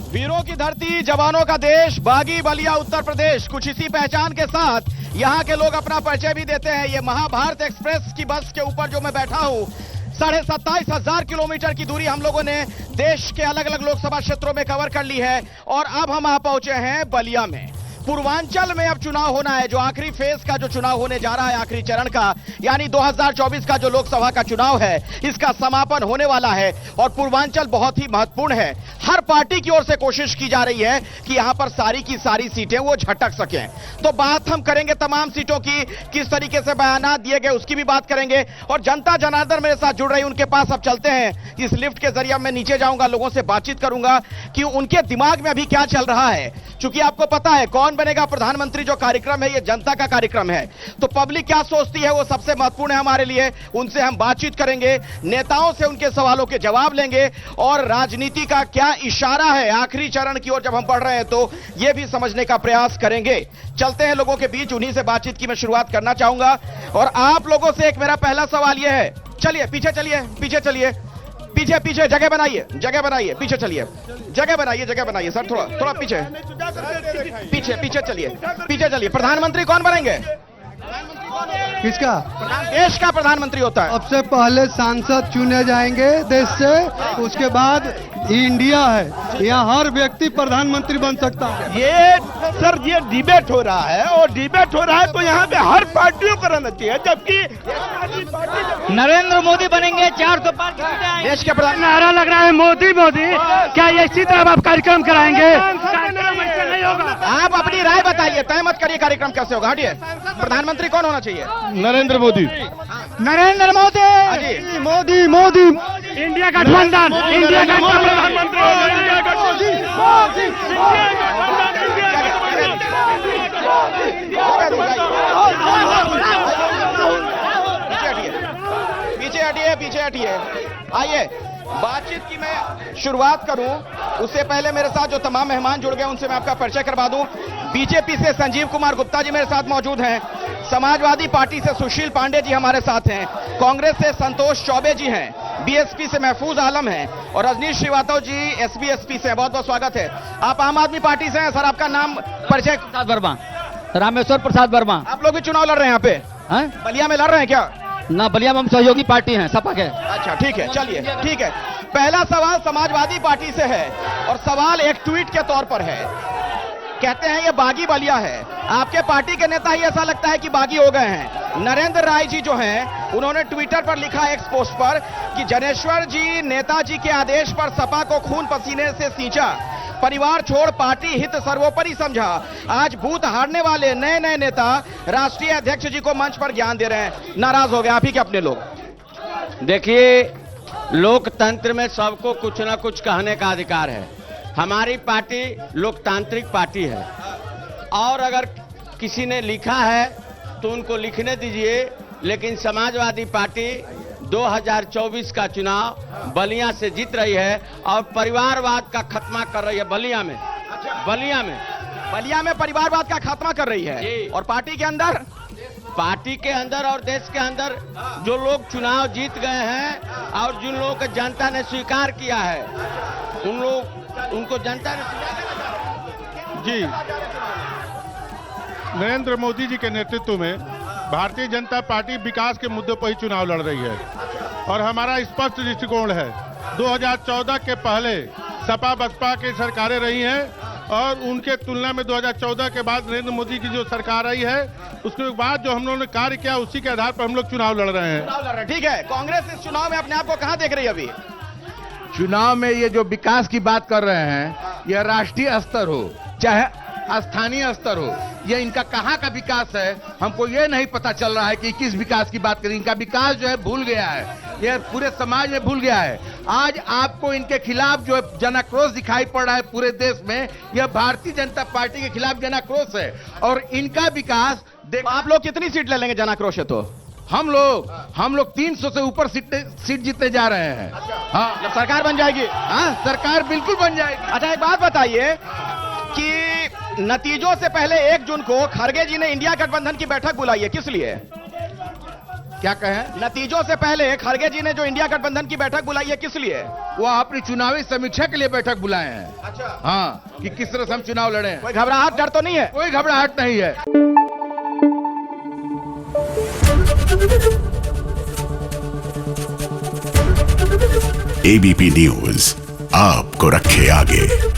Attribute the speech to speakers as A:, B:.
A: वीरों की धरती, जवानों का देश, बागी बलिया उत्तर प्रदेश, कुछ इसी पहचान के साथ यहाँ के लोग अपना परिचय भी देते हैं। ये महाभारत एक्सप्रेस की बस के ऊपर जो मैं बैठा हूँ, 27,500 किलोमीटर की दूरी हम लोगों ने देश के अलग अलग लोकसभा क्षेत्रों में कवर कर ली है और अब हम आ पहुंचे हैं बलिया में। पूर्वांचल में अब चुनाव होना है, जो आखिरी फेज का जो चुनाव होने जा रहा है, आखिरी चरण का, यानी 2024 का जो लोकसभा का चुनाव है, इसका समापन होने वाला है और पूर्वांचल बहुत ही महत्वपूर्ण है। हर पार्टी की ओर से कोशिश की जा रही है कि यहां पर सारी की सारी सीटें वो झटक सकें। तो बात हम करेंगे तमाम सीटों की, किस तरीके से बयानात दिए गए उसकी भी बात करेंगे और जनता जनार्दन मेरे साथ जुड़ रही, उनके पास अब चलते हैं। इस लिफ्ट के जरिए मैं नीचे जाऊंगा, लोगों से बातचीत करूंगा कि उनके दिमाग में अभी क्या चल रहा है। चूंकि आपको पता है कौन बनेगा प्रधानमंत्री, जो कार्यक्रम है ये जनता का कार्यक्रम है, तो पब्लिक क्या सोचती है वो सबसे महत्वपूर्ण है हमारे लिए। उनसे हम बातचीत करेंगे, नेताओं से उनके सवालों के जवाब लेंगे और राजनीति का क्या इशारा है आखिरी चरण की ओर जब हम बढ़ रहे हैं, तो ये भी समझने का प्रयास करेंगे। चलते हैं लोगों के बीच, उन्हीं से बातचीत की मैं शुरुआत करना चाहूंगा और आप लोगों से एक मेरा पहला सवाल यह है, चलिए पीछे चलिए, पीछे चलिए, पीछे पीछे जगह बनाइए, जगह बनाइए, पीछे चलिए, जगह बनाइए, जगह बनाइए सर, थोड़ा थोड़ा पीछे पीछे पीछे चलिए, पीछे चलिए। प्रधानमंत्री कौन बनेंगे?
B: किसका?
A: देश का प्रधानमंत्री होता है।
B: सबसे पहले सांसद चुने जाएंगे देश से, उसके बाद इंडिया है, यहाँ हर व्यक्ति प्रधानमंत्री बन सकता है।
C: ये सर ये डिबेट हो रहा है और डिबेट हो रहा है तो यहाँ पे हर पार्टियों को रहना चाहिए, जबकि
D: नरेंद्र मोदी बनेंगे, 400 पार
A: देश के प्रधान।
D: नारा लग रहा है मोदी मोदी, क्या ये इसी तरह आप कार्यक्रम कराएंगे? नहीं होगा।
A: आप अपनी राय बताइए, तय मत करिए कार्यक्रम कैसे होगा। हटिए, प्रधानमंत्री कौन होना चाहिए?
C: नरेंद्र मोदी।
D: नरेंद्र मोदी, मोदी मोदी, इंडिया गठबंधन, इंडिया गठबंधन,
A: पीछे हटिए, पीछे हटिए। आइए बातचीत की मैं शुरुआत करूं, उससे पहले मेरे साथ जो तमाम मेहमान जुड़ गए उनसे मैं आपका परिचय करवा दूं। बीजेपी से संजीव कुमार गुप्ता जी मेरे साथ मौजूद हैं, समाजवादी पार्टी से सुशील पांडे जी हमारे साथ हैं, कांग्रेस से संतोष चौबे जी हैं, बीएसपी से महफूज आलम हैं और रजनीश श्रीवास्तव जी एसबीएसपी से। बहुत बहुत स्वागत है। आप आम आदमी पार्टी से हैं सर, आपका नाम परिचय?
D: प्रसाद वर्मा, रामेश्वर प्रसाद वर्मा।
A: आप लोग भी चुनाव लड़ रहे हैं यहाँ पे? बलिया में लड़ रहे हैं क्या?
D: ना, बलिया में हम सहयोगी पार्टी हैं, सपा के।
A: अच्छा ठीक है, चलिए ठीक है। पहला सवाल समाजवादी पार्टी से है और सवाल एक ट्वीट के तौर पर है। कहते हैं ये बागी बलिया है, आपके पार्टी के नेता ही ऐसा लगता है कि बागी हो गए हैं। नरेंद्र राय जी जो हैं, उन्होंने ट्विटर पर लिखा एक पोस्ट पर कि जनेश्वर जी नेताजी के आदेश पर सपा को खून पसीने से सींचा, परिवार छोड़ पार्टी हित सर्वोपरि समझा। आज बूथ हारने वाले नए नए नेता राष्ट्रीय अध्यक्ष जी को मंच पर ज्ञान दे रहे हैं, नाराज हो गए आप ही के अपने लोग।
E: देखिए, लोकतंत्र में सबको कुछ ना कुछ कहने का अधिकार है। हमारी पार्टी लोकतांत्रिक पार्टी है और अगर किसी ने लिखा है तो उनको लिखने दीजिए, लेकिन समाजवादी पार्टी 2024 का चुनाव बलिया से जीत रही है और परिवारवाद का खात्मा कर रही है। बलिया में
A: परिवारवाद का खात्मा कर रही है और पार्टी के अंदर और देश के अंदर जो लोग चुनाव जीत गए हैं और जिन लोगों को जनता ने स्वीकार किया है, उनको जनता ने
C: जी नरेंद्र मोदी जी के नेतृत्व में भारतीय जनता पार्टी विकास के मुद्दों पर ही चुनाव लड़ रही है और हमारा स्पष्ट दृष्टिकोण है। 2014 के पहले सपा बसपा की सरकारें रही हैं और उनके तुलना में 2014 के बाद नरेंद्र मोदी की जो सरकार आई है, उसके बाद जो हम लोगों ने कार्य किया उसी के आधार पर हम लोग चुनाव लड़ रहे हैं।
A: ठीक है, कांग्रेस इस चुनाव में अपने आप को कहां देख रही है? अभी
F: चुनाव में ये जो विकास की बात कर रहे हैं, यह राष्ट्रीय स्तर हो चाहे स्थानीय स्तर हो, ये इनका कहाँ का विकास है हमको ये नहीं पता चल रहा है कि किस विकास की बात करें। इनका विकास जो है भूल गया है, ये पूरे समाज में भूल गया है। आज आपको इनके खिलाफ जो जनाक्रोश दिखाई पड़ रहा है पूरे देश में, यह भारतीय जनता पार्टी के खिलाफ जनाक्रोश है और इनका विकास
A: आप लोग कितनी सीट ले लेंगे जनाक्रोश है तो?
F: हम लोग 300 से ऊपर सीट जीतने जा रहे हैं। हाँ,
A: जब सरकार बन जाएगी?
F: हाँ, सरकार बिल्कुल बन जाएगी।
A: अच्छा एक बात बताइए कि नतीजों से पहले 1 जून को खड़गे जी ने इंडिया गठबंधन की बैठक बुलाई है, किस लिए?
F: क्या कहें?
A: नतीजों से पहले खड़गे जी ने जो इंडिया गठबंधन की बैठक बुलाई है, किस लिए?
F: वो अपनी चुनावी समीक्षा के लिए बैठक बुलाए हैं।
A: अच्छा।
F: हाँ, कि किस तरह से हम चुनाव लड़े हैं।
A: कोई घबराहट, डर तो नहीं है?
F: कोई घबराहट नहीं है।
G: एबीपी न्यूज आपको रखे आगे।